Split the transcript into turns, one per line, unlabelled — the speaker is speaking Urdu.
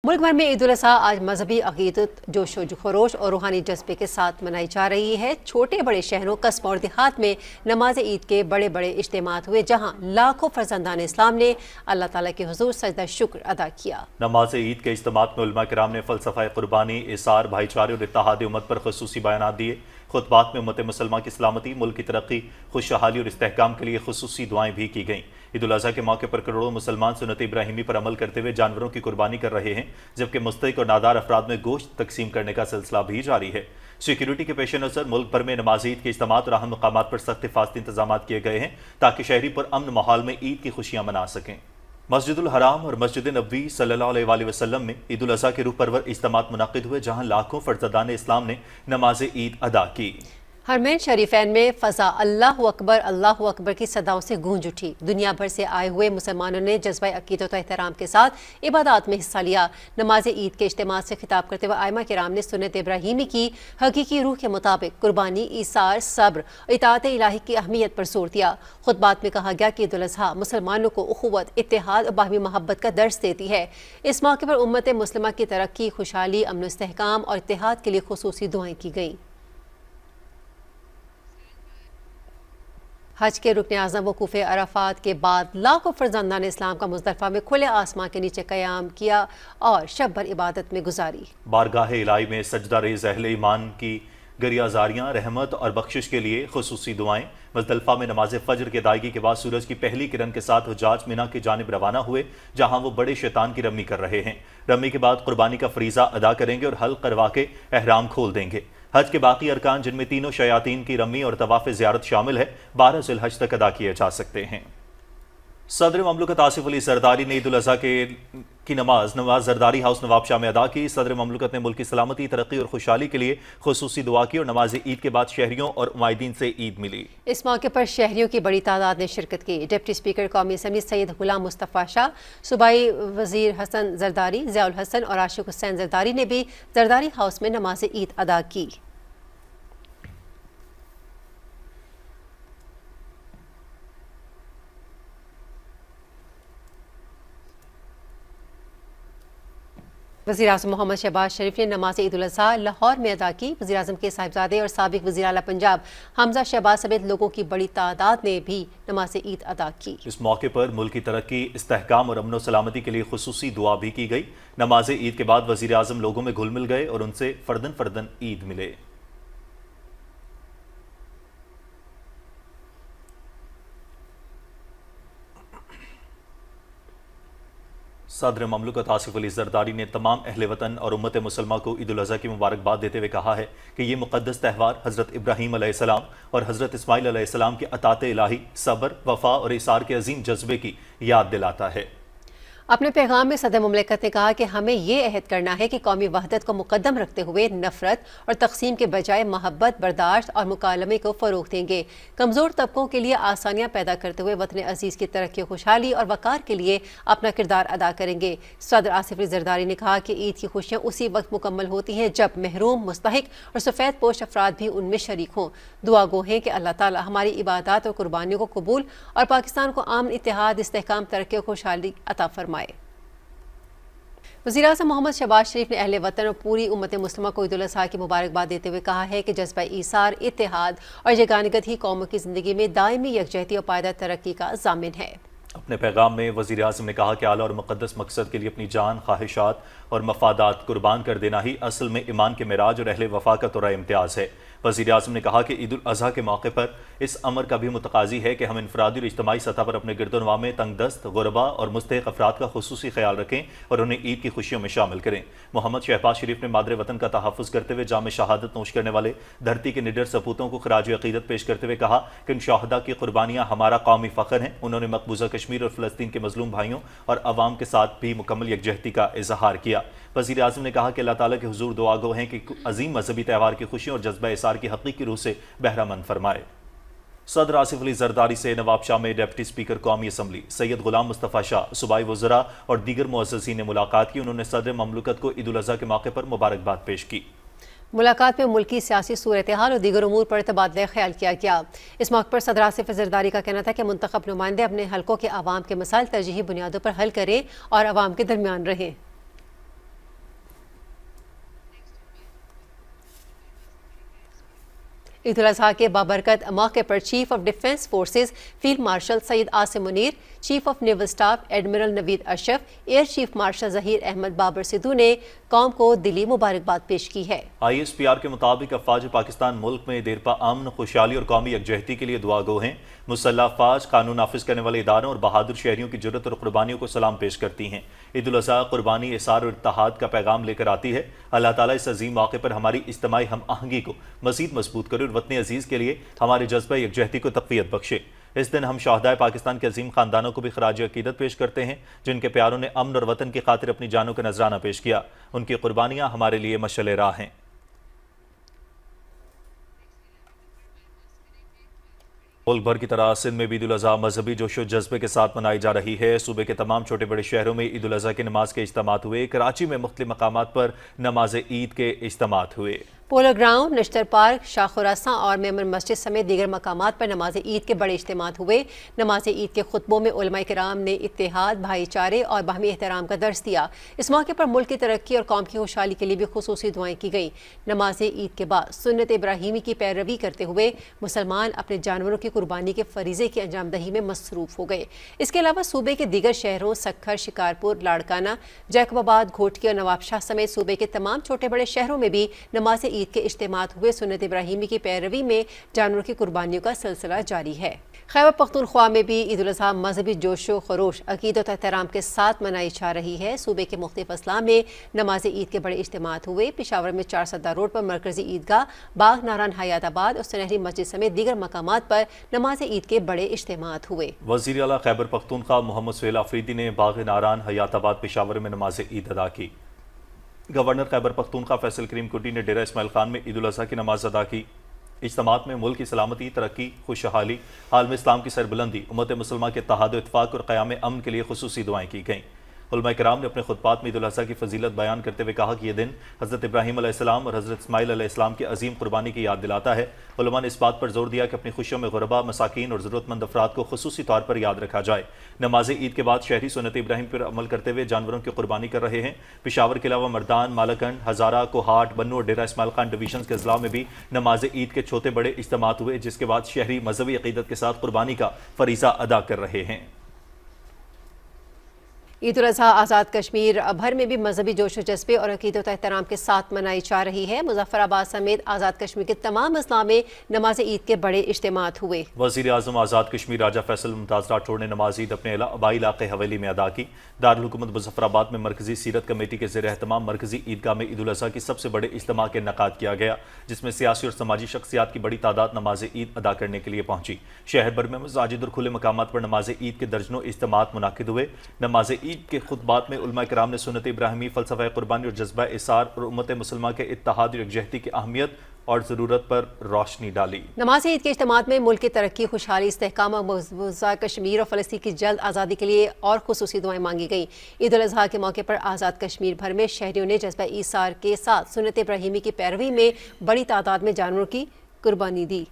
ملک بھر میں عید الاضحیٰ آج مذہبی عقیدت، جوش و خروش اور روحانی جذبے کے ساتھ منائی جا رہی ہے۔ چھوٹے بڑے شہروں، قصبوں اور دیہات میں نماز عید کے بڑے بڑے اجتماعات ہوئے، جہاں لاکھوں فرزندان اسلام نے اللہ تعالیٰ کے حضور سجدہ شکر ادا کیا۔
نماز عید کے اجتماعات میں علماء کرام نے فلسفہ قربانی، اثار، بھائی چارے اور اتحاد امت پر خصوصی بیانات دیے۔ خطبات میں امت مسلمہ کی سلامتی، ملک کی ترقی، خوشحالی اور استحکام کے لیے خصوصی دعائیں بھی کی گئیں۔ عید الاضحیٰ کے موقع پر کروڑوں مسلمان سنت ابراہیمی پر عمل کرتے ہوئے جانوروں کی قربانی کر رہے ہیں، جبکہ مستحق اور نادار افراد میں گوشت تقسیم کرنے کا سلسلہ بھی جاری ہے۔ سیکیورٹی کے پیش نظر ملک بھر میں نماز عید کے اجتماعات اور اہم مقامات پر سخت حفاظتی انتظامات کیے گئے ہیں تاکہ شہری پر امن ماحول میں عید کی خوشیاں منا سکیں۔ مسجد الحرام اور مسجد نبوی صلی اللہ علیہ وآلہ وسلم میں عید الاضحیٰ کے روح پرور اجتماعات منعقد ہوئے، جہاں لاکھوں فرزندان اسلام نے نماز عید ادا کی۔
حرمین شریفین میں فضا اللہ اکبر کی صداؤں سے گونج اٹھی۔ دنیا بھر سے آئے ہوئے مسلمانوں نے جذبہ عقیدت و احترام کے ساتھ عبادات میں حصہ لیا۔ نماز عید کے اجتماع سے خطاب کرتے ہوئے ائمہ کرام نے سنت ابراہیمی کی حقیقی روح کے مطابق قربانی، ایثار، صبر، اطاعت الہی کی اہمیت پر زور دیا۔ خطبات میں کہا گیا کہ عید الاضحیٰ مسلمانوں کو اخوت، اتحاد اور باہمی محبت کا درس دیتی ہے۔ اس موقع پر امت مسلمہ کی ترقی، خوشحالی، امن و استحکام اور اتحاد کے لیے خصوصی دعائیں کی گئیں۔ حج کے رکن اعظم وقوف عرفات کے بعد لاکھوں فرزندان اسلام کا مزدلفہ میں کھلے آسمان کے نیچے قیام کیا اور شب بھر عبادت میں گزاری۔
بارگاہ الہی میں سجدہ ریز اہل ایمان کی گریہ زاریاں، رحمت اور بخشش کے لیے خصوصی دعائیں۔ مزدلفہ میں نماز فجر کی ادائیگی کے بعد سورج کی پہلی کرن کے ساتھ حجاج مینا کی جانب روانہ ہوئے، جہاں وہ بڑے شیطان کی رمی کر رہے ہیں۔ رمی کے بعد قربانی کا فریضہ ادا کریں گے اور حلق کروا کے احرام کھول دیں گے۔ حج کے باقی ارکان، جن میں تینوں شیاطین کی رمی اور طواف زیارت شامل ہے، 12 ذی الحج تک ادا کیے جا سکتے ہیں۔ صدر مملکت آصف علی زرداری نے عید الاضحیٰ کی نماز زرداری ہاؤس نواب شاہ میں ادا کی۔ صدر مملکت نے ملک کی سلامتی، ترقی اور خوشحالی کے لیے خصوصی دعا کی اور نماز عید کے بعد شہریوں اور عمائدین سے عید ملی۔
اس موقع پر شہریوں کی بڑی تعداد نے شرکت کی۔ ڈپٹی اسپیکر قومی اسمبلی سید غلام مصطفیٰ شاہ، صوبائی وزیر حسن زرداری، ضیاء الحسن اور عاشق حسین زرداری نے بھی زرداری ہاؤس میں نماز عید ادا کی۔ وزیراعظم محمد شہباز شریف نے نماز عید الاضحیٰ لاہور میں ادا کی۔ وزیراعظم کے صاحبزادے اور سابق وزیر اعلیٰ پنجاب حمزہ شہباز سمیت لوگوں کی بڑی تعداد نے بھی نماز عید ادا کی۔
اس موقع پر ملک کی ترقی، استحکام اور امن و سلامتی کے لیے خصوصی دعا بھی کی گئی۔ نماز عید کے بعد وزیراعظم لوگوں میں گھل مل گئے اور ان سے فردن فردن عید ملے۔ صدر مملکت آصف علی زرداری نے تمام اہل وطن اور امت مسلمہ کو عید الاضحیٰ کی مبارکباد دیتے ہوئے کہا ہے کہ یہ مقدس تہوار حضرت ابراہیم علیہ السلام اور حضرت اسماعیل علیہ السلام کی اطاعت الہی، صبر، وفا اور ایثار کے عظیم جذبے کی یاد دلاتا ہے۔
اپنے پیغام میں صدر مملکت نے کہا کہ ہمیں یہ عہد کرنا ہے کہ قومی وحدت کو مقدم رکھتے ہوئے نفرت اور تقسیم کے بجائے محبت، برداشت اور مکالمے کو فروغ دیں گے۔ کمزور طبقوں کے لیے آسانیاں پیدا کرتے ہوئے وطن عزیز کی ترقی، خوشحالی اور وقار کے لیے اپنا کردار ادا کریں گے۔ صدر آصف علی زرداری نے کہا کہ عید کی خوشیاں اسی وقت مکمل ہوتی ہیں جب محروم، مستحق اور سفید پوش افراد بھی ان میں شریک ہوں۔ دعا گو ہیں کہ اللہ تعالی ہماری عبادات اور قربانیوں کو قبول اور پاکستان کو امن، اتحاد، استحکام، ترقی اور خوشحالی عطا فرمائے۔ وزیراعظم محمد شہباز شریف نے اہل وطن اور پوری امت مسلمہ کو عید الاضحیٰ کی مبارکباد دیتے ہوئے کہا ہے کہ جذبہ ایثار، اتحاد اور یگانگت ہی قوموں کی زندگی میں دائمی یکجہتی اور پائیدار ترقی کا ضامن ہے۔ اپنے
پیغام میں وزیر اعظم نے کہا کہ اعلیٰ اور مقدس مقصد کے لیے اپنی جان، خواہشات اور مفادات قربان کر دینا ہی اصل میں ایمان کے معراج اور اہل وفا کا طور امتیاز ہے۔ وزیر اعظم نے کہا کہ عید الاضحیٰ کے موقع پر اس امر کا بھی متقاضی ہے کہ ہم انفرادی اور اجتماعی سطح پر اپنے گرد و نواح میں تنگ دست، غربا اور مستحق افراد کا خصوصی خیال رکھیں اور انہیں عید کی خوشیوں میں شامل کریں۔ محمد شہباز شریف نے مادر وطن کا تحفظ کرتے ہوئے جام شہادت نوش کرنے والے دھرتی کے نڈر سپوتوں کو خراج عقیدت پیش کرتے ہوئے کہا کہ ان شہداء کی قربانیاں ہمارا قومی فخر ہیں۔ انہوں نے مقبوضہ کشمیر اور فلسطین کے مظلوم بھائیوں اور عوام کے ساتھ بھی مکمل یکجہتی کا اظہار کیا۔ وزیر اعظم نے کہا کہ اللہ تعالیٰ کے حضور دعا گو ہیں کہ عظیم مذہبی تہوار کی خوشیوں اور جذبہ ایثار کی حقیقی روح سے بہرہ مند فرمائے۔ صدر آصف علی زرداری سے نواب شاہ میں ڈپٹی اسپیکر قومی اسمبلی سید غلام مصطفیٰ شاہ، صوبائی وزراء اور دیگر معززین نے ملاقات کی۔ انہوں نے صدر مملکت کو عید الاضحیٰ کے موقع پر مبارکباد پیش کی۔
ملاقات میں ملکی سیاسی صورتحال اور دیگر امور پر تبادلہ خیال کیا گیا۔ اس موقع پر صدر آصف زرداری کا کہنا تھا کہ منتخب نمائندے اپنے حلقوں کے عوام کے مسائل ترجیحی بنیادوں پر حل کریں اور عوام کے درمیان رہیں۔ عید الاضحیٰ کے بابرکت موقع پر chief of defence forces field marshal Syed Asim Munir, chief of naval staff admiral Naveed Ashraf, air chief marshal Zaheer Ahmed Babar Sidhu نے قوم کو دلی مبارکباد پیش کی ہے۔
ISPR کے مطابق افواج پاکستان ملک میں دیر پا امن، خوشحالی اور قومی یکجہتی کے لیے دعا گو ہیں۔ مسلح افواج، قانون نافذ کرنے والے اداروں اور بہادر شہریوں کی جرت اور قربانیوں کو سلام پیش کرتی ہیں۔ عید الاضحیٰ قربانی، احسار اور اتحاد کا پیغام لے کر آتی ہے۔ اللہ تعالیٰ اس عظیم موقع پر ہماری اجتماعی ہم آہنگی کو مزید مضبوط کرے اور وطن عزیز کے لیے ہمارے جذبہ یکجہتی کو تقویت بخشے۔ اس دن ہم شہدائے پاکستان کے عظیم خاندانوں کو بھی خراج عقیدت پیش کرتے ہیں، جن کے پیاروں نے امن اور وطن کی خاطر اپنی جانوں کا نذرانہ پیش کیا۔ ان کی قربانیاں ہمارے لیے مشعل راہ ہیں۔ ملک بھر کی طرح سندھ میں بھی عید الاضحیٰ مذہبی جوش و جذبے کے ساتھ منائی جا رہی ہے۔ صوبے کے تمام چھوٹے بڑے شہروں میں عید الاضحیٰ کی نماز کے اجتماعات ہوئے۔ کراچی میں مختلف مقامات پر نماز عید کے اجتماعات ہوئے۔
پولو گراؤنڈ، نشتر پارک، شاہ خراساں اور میمن مسجد سمیت دیگر مقامات پر نماز عید کے بڑے اجتماعات ہوئے۔ نماز عید کے خطبوں میں علماء کرام نے اتحاد، بھائی چارے اور باہمی احترام کا درس دیا۔ اس موقع پر ملک کی ترقی اور قوم کی خوشحالی کے لیے بھی خصوصی دعائیں کی گئیں۔ نماز عید کے بعد سنت ابراہیمی کی پیروی کرتے ہوئے مسلمان اپنے جانوروں کی قربانی کے فریضے کی انجام دہی میں مصروف ہو گئے۔ اس کے علاوہ صوبے کے دیگر شہروں سکھر، شکارپور، لاڑکانہ، جیکب آباد، گھوٹکی اور نواب شاہ سمیت صوبے کے تمام چھوٹے بڑے شہروں میں بھی نماز عید کے اجتماعات ہوئے۔ سنت ابراہیمی کی پیروی میں جانوروں کی قربانیوں کا سلسلہ جاری ہے۔ خیبر پختونخوا میں بھی عید الاضحیٰ مذہبی جوش و خروش، عقیدت و احترام کے ساتھ منائی جا رہی ہے۔ صوبے کے مختلف اضلاع میں نماز عید کے بڑے اجتماعات ہوئے۔ پشاور میں 4 سدہ روڈ پر مرکزی عیدگاہ، باغ ناران حیات آباد اور سنہری مسجد سمیت دیگر مقامات پر نماز عید کے بڑے اجتماعات ہوئے۔
وزیر اعلیٰ خیبر پختونخوا محمد سہیل آفریدی نے باغ ناران حیات آباد پشاور میں نماز عید ادا کی۔ گورنر خیبر پختونخوا فیصل کریم کوٹی نے ڈیرہ اسماعیل خان میں عید الاضحیٰ کی نماز ادا کی۔ اجتماعات میں ملک کی سلامتی، ترقی، خوشحالی، عالم اسلام کی سربلندی، امت مسلمہ کے اتحاد و اتفاق اور قیام امن کے لیے خصوصی دعائیں کی گئیں۔ علماء کرام نے اپنے خطبات میں عید الاضحیٰ کی فضیلت بیان کرتے ہوئے کہا کہ یہ دن حضرت ابراہیم علیہ السلام اور حضرت اسماعیل علیہ السلام کی عظیم قربانی کی یاد دلاتا ہے۔ علماء نے اس بات پر زور دیا کہ اپنی خوشیوں میں غربا، مساکین اور ضرورت مند افراد کو خصوصی طور پر یاد رکھا جائے۔ نماز عید کے بعد شہری سنت ابراہیم پر عمل کرتے ہوئے جانوروں کی قربانی کر رہے ہیں۔ پشاور کے علاوہ مردان، مالاکنڈ، ہزارہ، کوہاٹ، بنو اور ڈیرہ اسماعیل خان ڈویژنز کے اضلاع میں بھی نماز عید کے چھوٹے بڑے اجتماعات ہوئے، جس کے بعد شہری مذہبی عقیدت کے ساتھ قربانی کا فریضہ ادا کر رہے ہیں۔
عید الاضحیٰ آزاد کشمیر بھر میں بھی مذہبی جوش و جذبے اور عقیدت و احترام کے ساتھ منائی جا رہی ہے۔ مظفر آباد سمیت آزاد کشمیر کے تمام اضلاع میں نماز عید کے بڑے اجتماعات ہوئے۔
وزیر اعظم آزاد کشمیر راجہ فیصل ممتاز راٹھوڑ نے نماز عید اپنے آبائی علاقے حویلی میں ادا کی۔ دارالحکومت مظفر آباد میں مرکزی سیرت کمیٹی کے زیر اہتمام مرکزی عیدگاہ میں عید الاضحیٰ کی سب سے بڑے اجتماع کا انعقاد کیا گیا، جس میں سیاسی اور سماجی شخصیات کی بڑی تعداد نماز عید ادا کرنے کے لیے پہنچی۔ شہر بھر میں مساجد اور کھلے مقامات پر نماز عید کے درجنوں اجتماعات منعقد ہوئے۔ نماز عید کے خطبات میں علماء کرام نے سنت ابراہیمی، فلسفہ قربانی اور جذبہ اثار اور امت مسلمہ کے اتحاد اور یکجہتی کی اہمیت اور ضرورت پر روشنی ڈالی۔
نماز عید کے اجتماعات میں ملک کی ترقی، خوشحالی، استحکام اور مقبوضہ کشمیر اور فلسطین کی جلد آزادی کے لیے اور خصوصی دعائیں مانگی گئیں۔ عید الاضحیٰ کے موقع پر آزاد کشمیر بھر میں شہریوں نے جذبہ ایثار کے ساتھ سنت ابراہیمی کی پیروی میں بڑی تعداد میں جانوروں کی قربانی دی۔